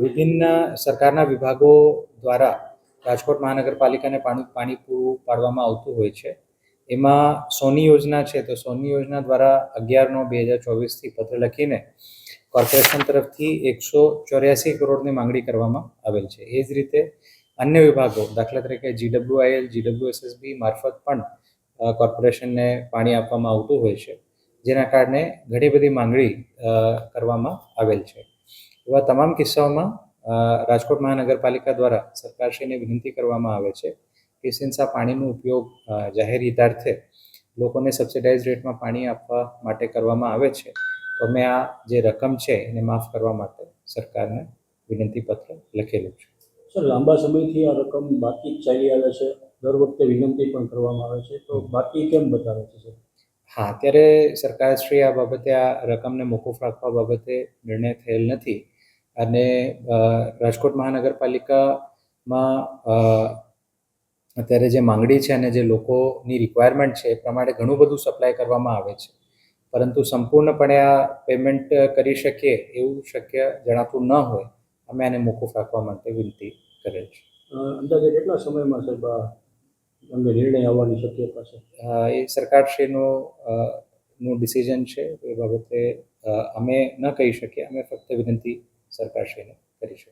વિભિન્ન સરકારના વિભાગો દ્વારા રાજકોટ મહાનગરપાલિકાને પાણી પૂરું પાડવામાં આવતું હોય છે. એમાં સોની યોજના છે, તો સોની યોજના દ્વારા 11/9/2024 પત્ર લખીને કોર્પોરેશન તરફથી 184 કરોડની માંગણી કરવામાં આવેલ છે. એ જ રીતે અન્ય વિભાગો, દાખલા તરીકે GWIL, GWSSB મારફત પણ કોર્પોરેશનને પાણી આપવામાં આવતું હોય છે, જેના કારણે ઘણી બધી માંગણી કરવામાં આવેલ છે. એવા તમામ કિસ્સાઓમાં રાજકોટ મહાનગરપાલિકા દ્વારા સરકારશ્રીને વિનંતી કરવામાં આવે છે કે સિન્સ આ પાણીનો ઉપયોગ જાહેર હિતાર્થે લોકોને સબસિડાઇઝ રેટમાં પાણી આપવા માટે કરવામાં આવે છે, તો અમે આ જે રકમ છે એને માફ કરવા માટે સરકારને વિનંતી પત્ર લખેલું છે. સર, લાંબા સમયથી આ રકમ બાકી ચાલી આવે છે, દર વખતે વિનંતી પણ કરવામાં આવે છે, તો બાકી કેમ બતાવે છે સર? હા, અત્યારે સરકારશ્રી આ બાબતે આ રકમને મોકૂફ રાખવા બાબતે નિર્ણય થયેલ નથી અને રાજકોટ મહાનગરપાલિકામાં અત્યારે જે માંગણી છે અને જે લોકોની રિક્વાયરમેન્ટ છે એ પ્રમાણે ઘણું બધું સપ્લાય કરવામાં આવે છે, પરંતુ સંપૂર્ણપણે આ પેમેન્ટ કરી શકીએ એવું શક્ય જણાતું ન હોય, અમે આને મોકૂફ રાખવા માટે વિનંતી કરેલ છે. અંદાજે કેટલા સમયમાં સાહેબ અમને નિર્ણય આવવાની શક્યતા છે? એ સરકારશ્રીનું ડિસિઝન છે. એ બાબતે અમે ન કહી શકીએ, અમે ફક્ત વિનંતી સરકારશ્રીને કરી શકીએ.